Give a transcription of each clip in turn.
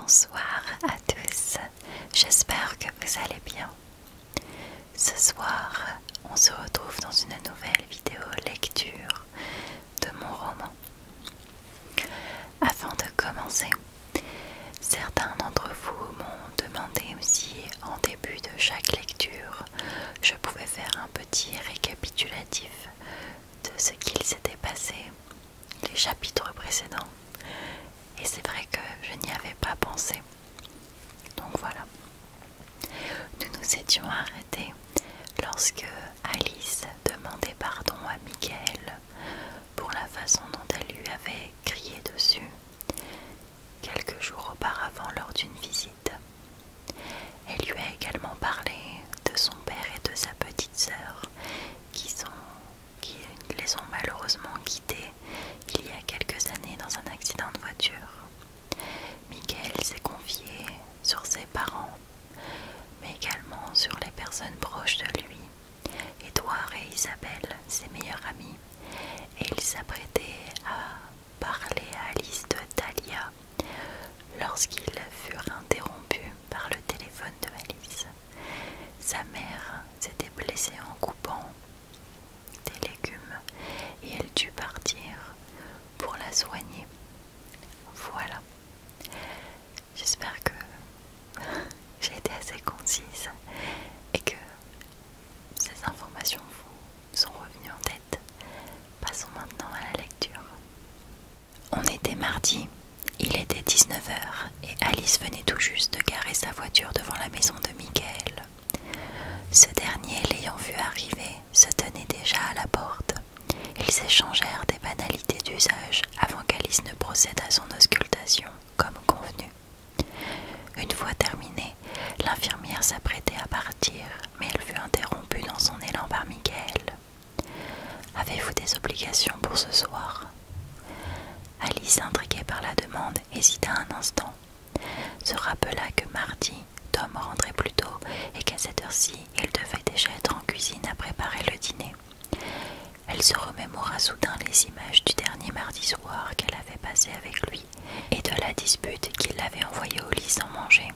Bonsoir à tous, j'espère que vous allez bien. Ce soir, on se retrouve dans une nouvelle vidéo lecture de mon roman. Avant de commencer, certains d'entre vous m'ont demandé si en début de chaque lecture, je pouvais faire un petit récapitulatif de ce qu'il s'était passé les chapitres précédents. Et c'est vrai que je n'y avais pas pensé. Donc voilà. Nous nous étions arrêtés lorsque Alice demandait pardon à Michael pour la façon dont elle lui avait crié dessus quelques jours auparavant lors d'une visite. Elle lui a également parlé de son père et de sa petite sœur qui les ont malheureusement quittés il y a quelques années dans un accident de voiture. Michael s'est confié sur ses parents, mais également sur les personnes proches de lui, Édouard et Isabelle, ses meilleurs amis, et il s'apprêtait à parler à Alice de Talia lorsqu'ils furent interrompus par le téléphone de Alice. Sa mère s'était blessée en coupant des légumes et elle dut partir pour la soigner. Voilà. J'espère que j'ai été assez concise et que ces informations vous sont revenues en tête. Passons maintenant à la lecture. On était mardi, il était 19 h et Alice venait tout juste de garer sa voiture devant la maison de Michael. Ce dernier, l'ayant vu arriver, se tenait déjà à la porte. Ils échangèrent des banalités d'usage avant qu'Alice ne procède à son auscultation, comme convenu. Une fois terminée, l'infirmière s'apprêtait à partir, mais elle fut interrompue dans son élan par Michael. « Avez-vous des obligations pour ce soir ?» Alice, intriguée par la demande, hésita un instant, se rappela que mardi, Tom rentrait plus tôt et qu'à cette heure-ci, il devait déjà être en cuisine à préparer le dîner. Elle se remémora soudain les images du dernier mardi soir qu'elle avait passé avec lui et de la dispute qui l'avait envoyé au lit sans manger.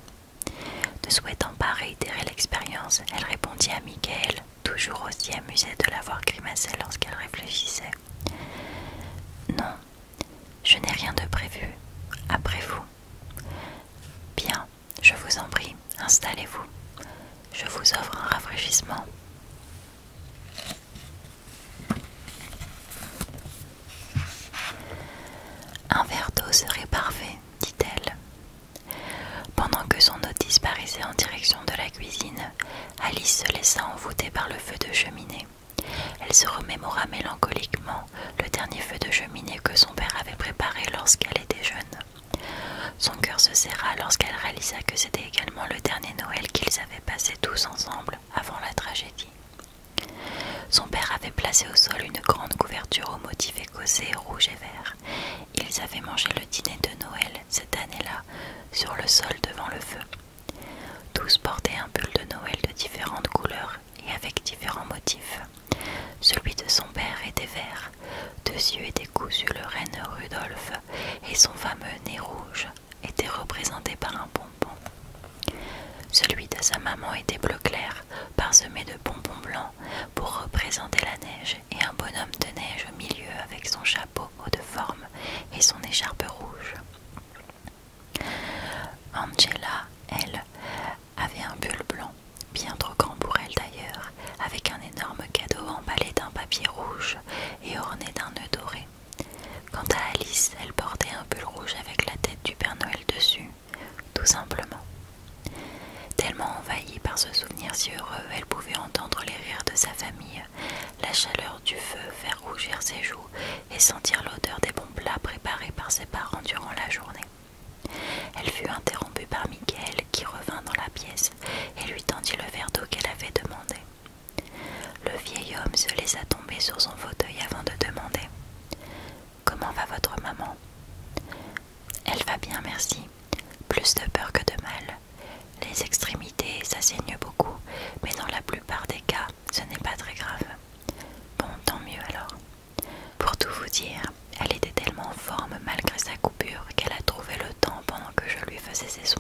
Ne souhaitant pas réitérer l'expérience, elle répondit à Michael, toujours aussi amusée de la voir grimacer lorsqu'elle réfléchissait. « Non, je n'ai rien de prévu. Après vous. »« Bien, je vous en prie, installez-vous. Je vous offre un rafraîchissement. » Un verre d'eau serait parfait, dit-elle. Pendant que son hôte disparaissait en direction de la cuisine, Alice se laissa envoûter par le feu de cheminée. Elle se remémora mélancoliquement le dernier feu de cheminée que son père avait préparé lorsqu'elle était jeune. Son cœur se serra lorsqu'elle réalisa que c'était également le dernier Noël qu'ils avaient passé tous ensemble avant la tragédie. Son père avait placé au sol une grande couverture aux motifs écossais, rouge et vert. Ils avaient mangé le dîner de Noël cette année-là sur le sol devant le feu. Tous portaient un pull de Noël de différentes couleurs et avec différents motifs. Celui de son père était vert, dessus était cousu le renne Rudolph et son fameux nez rouge était représenté par un pompon. Celui de sa maman était bleu clair, parsemé de pompons blancs pour représenter la neige et un bonhomme de neige au milieu avec son chapeau haut de forme et son écharpe rouge. Angela, elle, avait un pull blanc, bien trop grand pour elle d'ailleurs, avec un énorme cadeau emballé d'un papier rouge et orné d'un nœud doré. Quant à Alice, elle portait un pull rouge avec la tête du Père Noël dessus, tout simplement. Tellement envahie par ce souvenir si heureux, elle pouvait entendre les rires de sa famille, la chaleur du feu faire rougir ses joues et sentir l'odeur des bons plats préparés par ses parents durant la journée. Elle fut interrompue par Michael qui revint dans la pièce et lui tendit le verre d'eau qu'elle avait demandé. Le vieil homme se laissa tomber sur son fauteuil avant de demander « Comment va votre maman ?»« Elle va bien, merci. Plus de peur que de mal. Les extrémités, ça saigne beaucoup, mais dans la plupart des cas, ce n'est pas très grave. Bon, tant mieux alors. » Pour tout vous dire, elle était tellement en forme malgré sa coupure qu'elle a trouvé le temps pendant que je lui faisais ses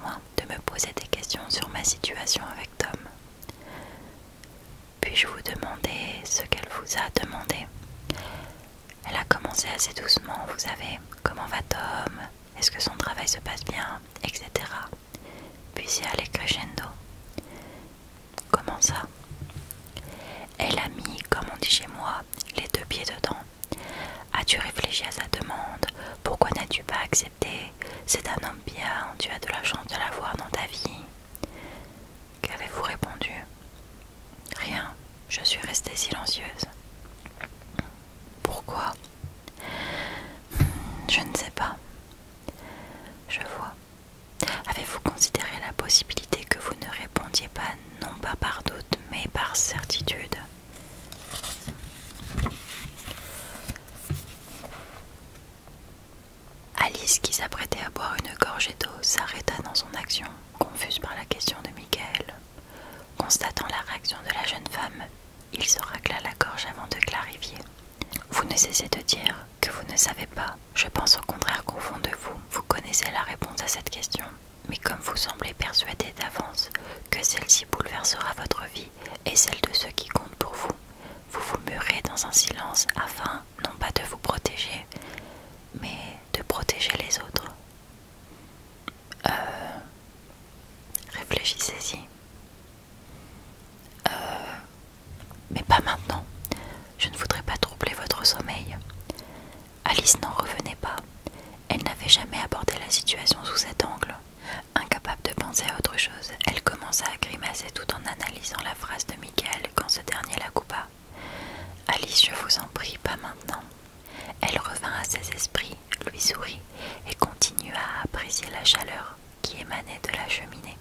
assez doucement, vous savez, comment va Tom, est-ce que son travail se passe bien, etc. Puis c'est allé crescendo. Comment ça? Elle a mis, comme on dit chez moi, les deux pieds dedans. As-tu réfléchi à sa demande? Pourquoi n'as-tu pas accepté? C'est un homme bien, tu as de la chance de l'avoir dans ta vie. Qu'avez-vous répondu? Rien, je suis restée silencieuse. Pourquoi? Je ne sais pas. Je vois. Avez-vous considéré la possibilité que vous ne répondiez pas, non pas par doute, mais par certitude? Alice, qui s'apprêtait à boire une gorgée d'eau, s'arrêta dans son action, confuse par la question de Michael. Constatant la réaction de la jeune femme, il se racla la gorge avant de clarifier. Vous ne cessez de dire que vous ne savez pas. Je pense au contraire qu'au fond de vous, vous connaissez la réponse à cette question. Mais comme vous semblez persuadé d'avance que celle-ci bouleversera votre vie et celle de ceux qui comptent pour vous, vous vous murez dans un silence afin, non pas de vous protéger, mais de protéger les autres. Réfléchissez-y. Mais pas maintenant. Je ne voudrais pas troubler votre sommeil. Alice n'en revenait pas. Elle n'avait jamais abordé la situation sous cet angle. Incapable de penser à autre chose, elle commença à grimacer tout en analysant la phrase de Michael quand ce dernier la coupa. « Alice, je vous en prie, pas maintenant. » Elle revint à ses esprits, lui sourit et continua à apprécier la chaleur qui émanait de la cheminée.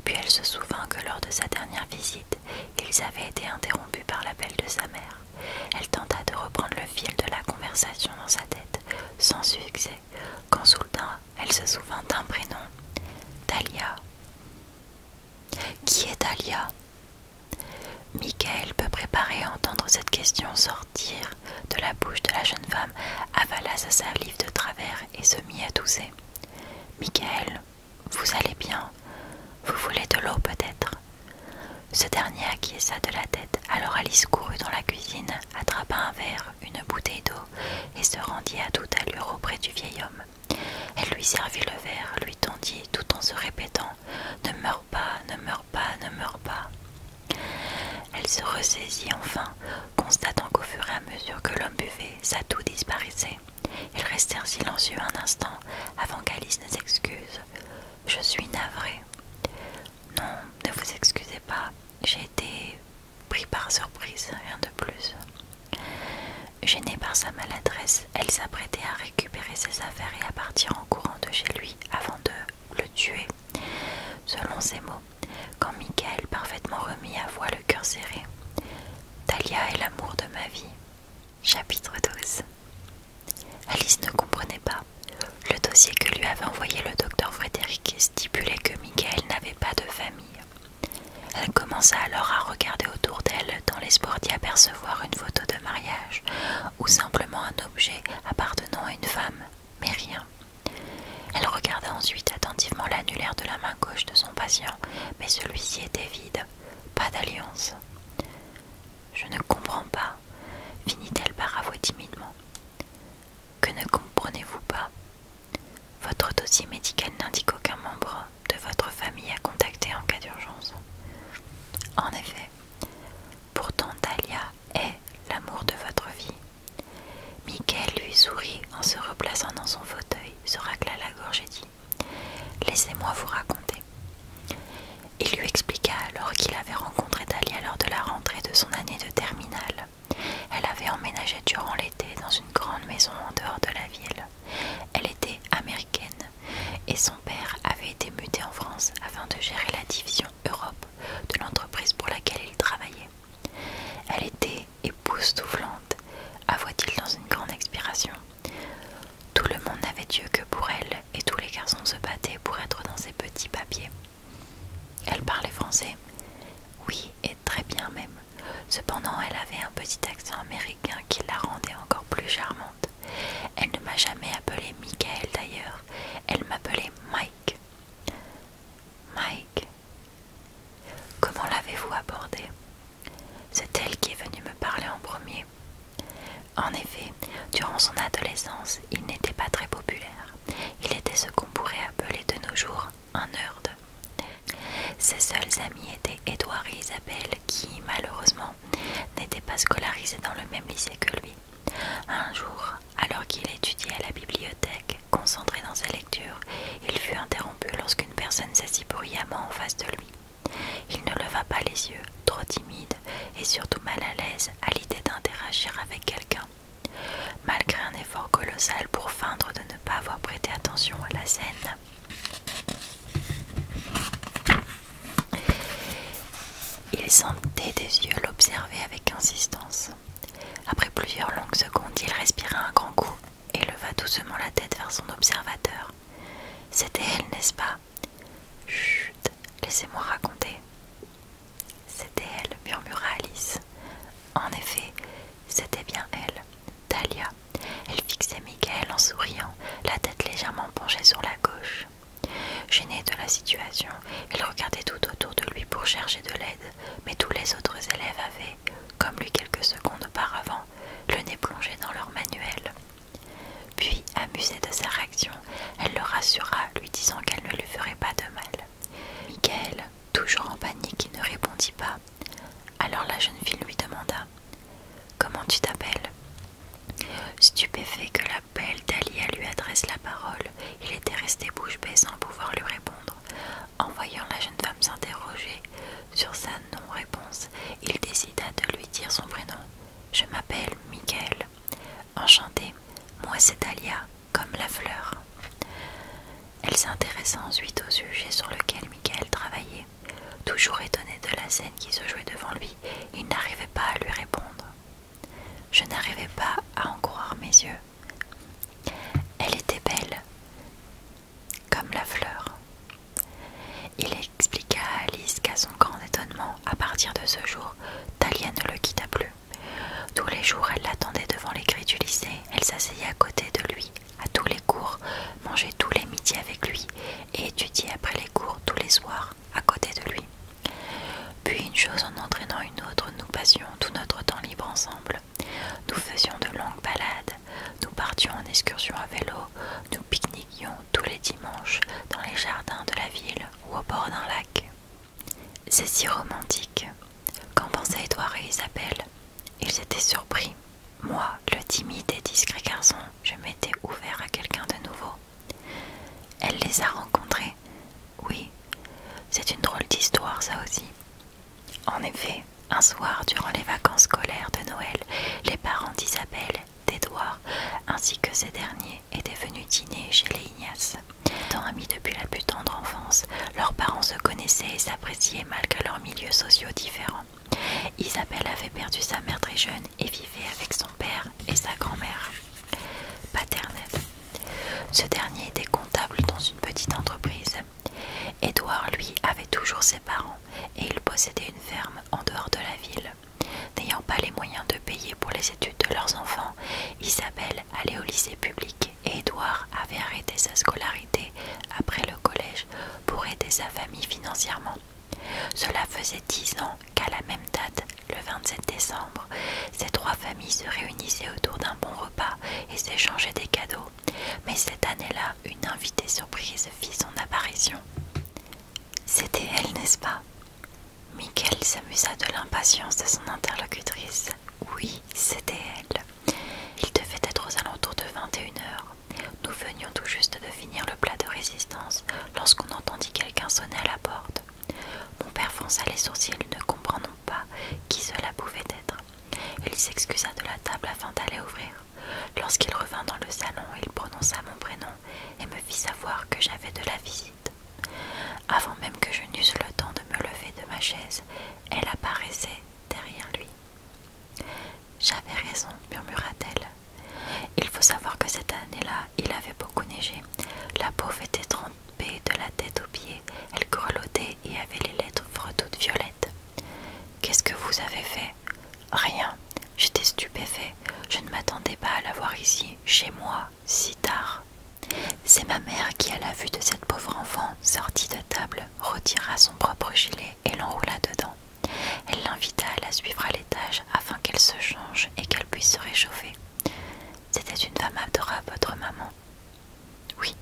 Puis elle se souvint que lors de sa dernière visite, ils avaient été interrompus par l'appel de sa mère. Elle tenta de reprendre le fil de la conversation dans sa tête, sans succès, quand soudain elle se souvint d'un prénom. Talia. Qui est Talia? Michael, peu préparé à entendre cette question sortir de la bouche de la jeune femme, avala sa salive de travers et se mit à tousser. Michael, vous allez bien? Vous voulez de l'eau peut-être? Ce dernier acquiesça de la tête, alors Alice courut dans la cuisine, attrapa un verre, une bouteille d'eau et se rendit à toute allure auprès du vieil homme. Elle lui servit le verre, lui tendit tout en se répétant « Ne meurs pas, ne meurs pas, ne meurs pas ». Elle se ressaisit enfin, constatant qu'au fur et à mesure que l'homme buvait, sa toux disparaissait. Ils restèrent silencieux un instant avant qu'Alice ne s'excuse. « Je suis navrée. » « Non, ne vous excusez pas, j'ai été pris par surprise, rien de plus. » Gênée par sa maladresse, elle s'apprêtait à récupérer ses affaires et à partir en courant de chez lui avant de le tuer, selon ses mots, quand Michael, parfaitement remis, avoua le cœur serré. Talia est l'amour de ma vie. Chapitre 12. Alice ne comprenait pas. Le dossier que lui avait envoyé le docteur Frédéric stipulait que Michael n'avait pas de famille. Elle commença alors à regarder autour d'elle dans l'espoir d'y apercevoir une photo de mariage ou simplement un objet appartenant à une femme, mais rien. Elle regarda ensuite attentivement l'annulaire de la main gauche de son patient, mais celui-ci était vide, pas d'alliance. « Je ne comprends pas, » finit-elle par avouer timidement. « Que ne comprenez-vous pas? Votre dossier médical n'indique aucun membre de votre famille à contacter en cas d'urgence. » En effet, pourtant Talia est l'amour de votre vie. Michael lui sourit en se replaçant dans son fauteuil, se racla la gorge et dit « Laissez-moi vous raconter. » Il lui expliqua alors qu'il avait rencontré Talia lors de la rentrée de son année de terminale. En effet, durant son adolescence, il n'était pas très populaire. Il était ce qu'on pourrait appeler de nos jours un nerd. Ses seuls amis étaient Édouard et Isabelle qui, malheureusement, n'étaient pas scolarisés dans le même lycée que lui. Un jour, alors qu'il étudiait à la bibliothèque, concentré dans sa lecture, il fut interrompu lorsqu'une personne s'assit bruyamment en face de lui. Il ne leva pas les yeux, trop timide et surtout mal à l'aise à l'idée d'interagir avec quelqu'un. Malgré un effort colossal pour feindre de ne pas avoir prêté attention à la scène, il sentait des yeux l'observer avec insistance. Après plusieurs longues secondes, il respira un grand coup et leva doucement la tête vers son observateur. C'était elle, n'est-ce pas? Chut, laissez-moi raconter. C'était elle, murmura Alice. En effet, c'était bien elle, Dahlia. Elle fixait Michael en souriant, la tête légèrement penchée sur la gauche. Gêné de la situation, il regardait tout autour de lui pour chercher de l'aide, mais tous les autres élèves avaient, comme lui quelques secondes auparavant, le nez plongé dans leur manuel. Puis, amusée de sa réaction, elle le rassura, lui disant qu'elle ne lui ferait pas de mal. Michael, toujours en panique, ne répondit pas. Alors la jeune fille lui demanda « Comment tu t'appelles » Stupéfait que la belle Dahlia lui adresse la parole, il était resté bouche bée sans pouvoir lui répondre. En voyant la jeune femme s'interroger sur sa non-réponse, il décida de lui dire son prénom. « Je m'appelle Michael. Enchanté, moi c'est Dahlia, comme la fleur. » Elle s'intéressa ensuite au sujet sur lequel Michael travaillait. Toujours étonné de la scène qui se jouait devant lui, il n'arrivait pas à lui répondre. Je n'arrivais pas à en croire mes yeux. Elle était belle, comme la fleur. Il expliqua à Alice qu'à son grand étonnement, à partir de ce jour, Dahlia ne le quitta plus. Tous les jours, elle l'attendait devant les grilles du lycée, elle s'asseyait à côté de lui, à tous les cours, mangeait tous les midis avec lui et étudiait après les cours tous les soirs, à côté de lui. Puis une chose en entraînant une autre, nous passions tout notre temps libre ensemble. Nous faisions de longues balades, nous partions en excursion à vélo, nous pique-niquions tous les dimanches dans les jardins de la ville ou au bord d'un lac. C'est si romantique. Qu'en pensaient Édouard et Isabelle? Ils étaient surpris. Moi, le timide et discret garçon, je m'étais ouvert à quelqu'un de nouveau. Elle les a rencontrés. Oui, c'est une drôle d'histoire ça aussi. En effet, un soir, durant les vacances scolaires de Noël, les parents d'Isabelle, d'Édouard, ainsi que ces derniers, étaient venus dîner chez les Ignace. Étant amis depuis la plus tendre enfance, leurs parents se connaissaient et s'appréciaient malgré leurs milieux sociaux différents. Isabelle avait perdu sa mère très jeune et vivait avec son père et sa grand-mère paternelle. Ce dernier était comptable dans une petite entreprise. Édouard, lui, avait toujours ses parents et il possédait une ferme en dehors de la ville. N'ayant pas les moyens de payer pour les études de leurs enfants, Isabelle allait au lycée public et Édouard avait arrêté sa scolarité après le collège pour aider sa famille financièrement. Cela faisait 10 ans qu'à la même date, le 27 décembre, ces trois familles se réunissaient autour d'un bon repas et s'échangeaient des cadeaux. Mais cette année-là, une invitée surprise fit son apparition. C'était elle, n'est-ce pas? Michael s'amusa de l'impatience de son interlocutrice. Oui, c'était elle. Il devait être aux alentours de 21h. Nous venions tout juste de finir le plat de résistance lorsqu'on entendit quelqu'un sonner à la porte. Mon père fronça les sourcils, ne comprenant pas qui cela pouvait être. Il s'excusa de la table afin d'aller ouvrir. Lorsqu'il revint dans le salon, il prononça mon prénom et me fit savoir que j'avais de la visite. Avant même que je n'eusse le temps de me lever de ma chaise, elle apparaissait derrière lui. « J'avais raison, murmura-t-elle. Il faut savoir que cette année-là, il avait beaucoup neigé. La pauvre était trempée de la tête aux pieds. Elle grelottait et avait les lèvres toutes violettes. « Qu'est-ce que vous avez fait ?»« Rien. J'étais stupéfait. Je ne m'attendais pas à la voir ici, chez moi, si tard. » C'est ma mère qui, à la vue de cette pauvre enfant, sortit de table, retira son propre gilet et l'enroula dedans. Elle l'invita à la suivre à l'étage afin qu'elle se change et qu'elle puisse se réchauffer. C'était une femme adorable, votre maman. Oui.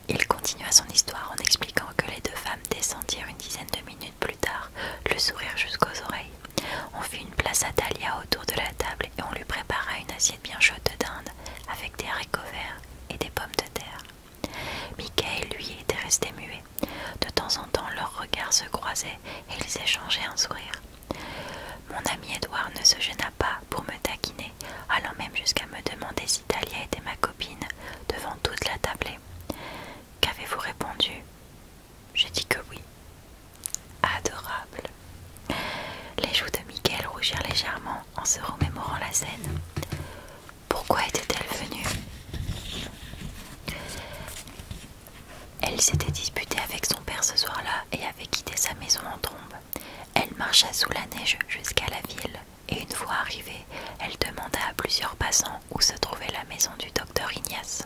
Il continua son histoire en expliquant que les deux femmes descendirent une dizaine de minutes plus tard, le sourire jusqu'aux oreilles. On fit une place à Dahlia autour de la table et on lui prépara une assiette bien chaude de dinde avec des haricots verts et des pommes de terre. Michael, lui, était resté muet. De temps en temps, leurs regards se croisaient et ils échangeaient un sourire. Mon ami Edouard ne se gêna pas pour me taquiner, allant même jusqu'à me demander si Dahlia était ma copine, devant toute la tablée. Qu'avez-vous répondu? J'ai dit que oui. Adorable. Les joues de Michael rougirent légèrement en se remémorant la scène. Pourquoi était-elle venue? Elle s'était disputée avec son père ce soir-là et avait quitté sa maison en trombe. Elle marcha sous la neige jusqu'à la ville et une fois arrivée, elle demanda à plusieurs passants où se trouvait la maison du docteur Ignace.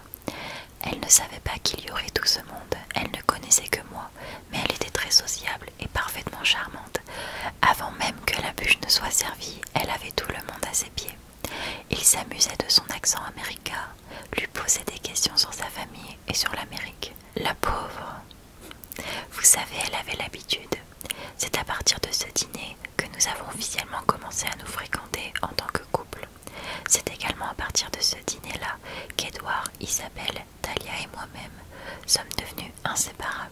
Elle ne savait pas qu'il y aurait tout ce monde, elle ne connaissait que moi, mais elle était très sociable et parfaitement charmante. Avant même que la bûche ne soit servie, elle avait tout le monde à ses pieds. Il s'amusait de son accent américain, lui posait des questions sur sa famille et sur l'Amérique. La pauvre. Vous savez, elle avait l'habitude. C'est à partir de ce dîner que nous avons officiellement commencé à nous fréquenter en tant que couple. C'est également à partir de ce dîner-là qu'Edouard, Isabelle, Dahlia et moi-même sommes devenus inséparables.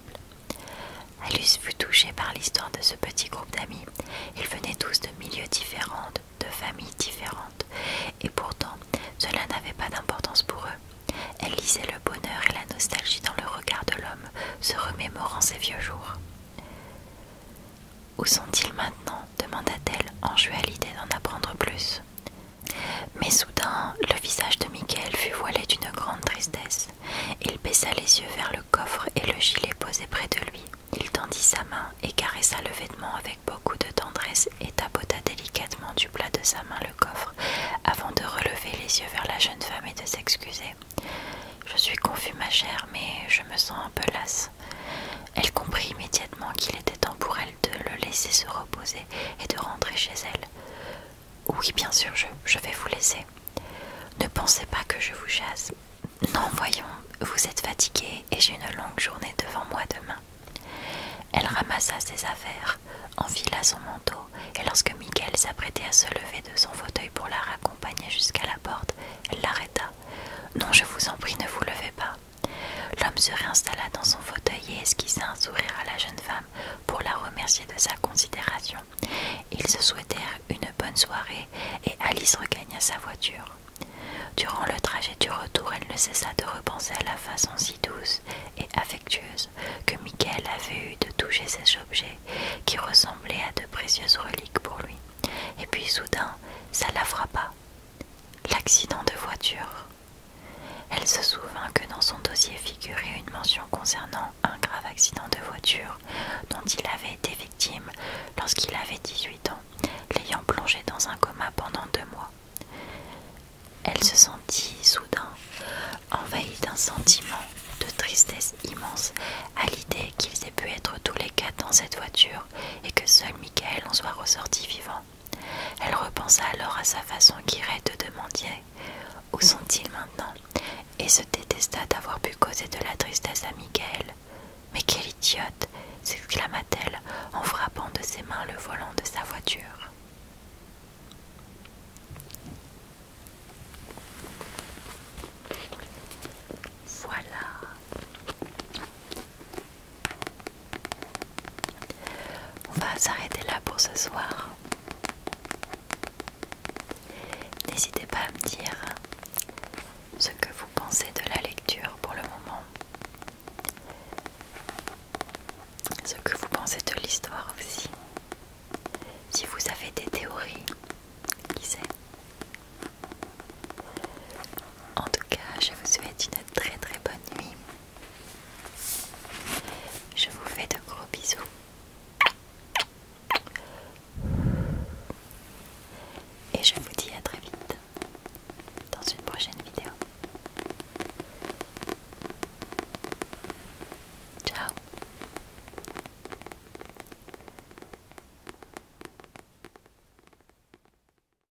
Alice fut touchée par l'histoire de ce petit groupe d'amis. Ils venaient tous de milieux différents, de familles différentes, et pourtant cela n'avait pas d'importance pour eux. Elle lisait le bonheur et la nostalgie dans le regard de l'homme, se remémorant ses vieux jours. « Où sont-ils maintenant ?» demanda-t-elle, enjouée à l'idée d'en apprendre plus. Mais soudain, le visage de Michael fut voilé d'une grande tristesse. Il baissa les yeux vers le coffre et le gilet posé près de lui. Il tendit sa main et caressa le vêtement avec beaucoup de tendresse et tapota délicatement du plat de sa main le coffre avant de relever les yeux vers la jeune femme et de s'excuser. « Je suis confus, ma chère, mais je me sens un peu lasse. » Elle comprit immédiatement qu'il était temps pour elle de le laisser se reposer et de rentrer chez elle. « Oui, bien sûr, je vais vous laisser. Ne pensez pas que je vous chasse. Non, voyons, vous êtes fatigué et j'ai une longue journée devant moi demain. » Elle ramassa ses affaires, enfila son manteau, et lorsque Michael s'apprêtait à se lever de son fauteuil pour la raccompagner jusqu'à la porte, elle l'arrêta. « Non, je vous en prie, ne vous levez pas. » L'homme se réinstalla dans son fauteuil et esquissa un sourire à la jeune femme pour la remercier de sa considération. Ils se souhaitèrent une bonne soirée et Alice regagna sa voiture. Durant le trajet du retour, elle ne cessa de repenser à la façon si douce et affectueuse que Michael avait eue de toucher ces objets qui ressemblaient à de précieuses reliques pour lui. Et puis soudain, ça la frappa. L'accident de voiture. Elle se souvint que dans son dossier figurait une mention concernant un grave accident de voiture dont il avait été victime lorsqu'il avait 18 ans, l'ayant plongé dans un coma pendant 2 mois. Elle se sentit soudain envahie d'un sentiment de tristesse immense à l'idée qu'ils aient pu être tous les 4 dans cette voiture et que seul Michael en soit ressorti vivant. Elle repensa alors à sa façon qu'Irait de demander « Où sont-ils maintenant ?» et se détesta d'avoir pu causer de la tristesse à Michael. « Mais quelle idiote !» s'exclama-t-elle en frappant de ses mains le volant de sa voiture.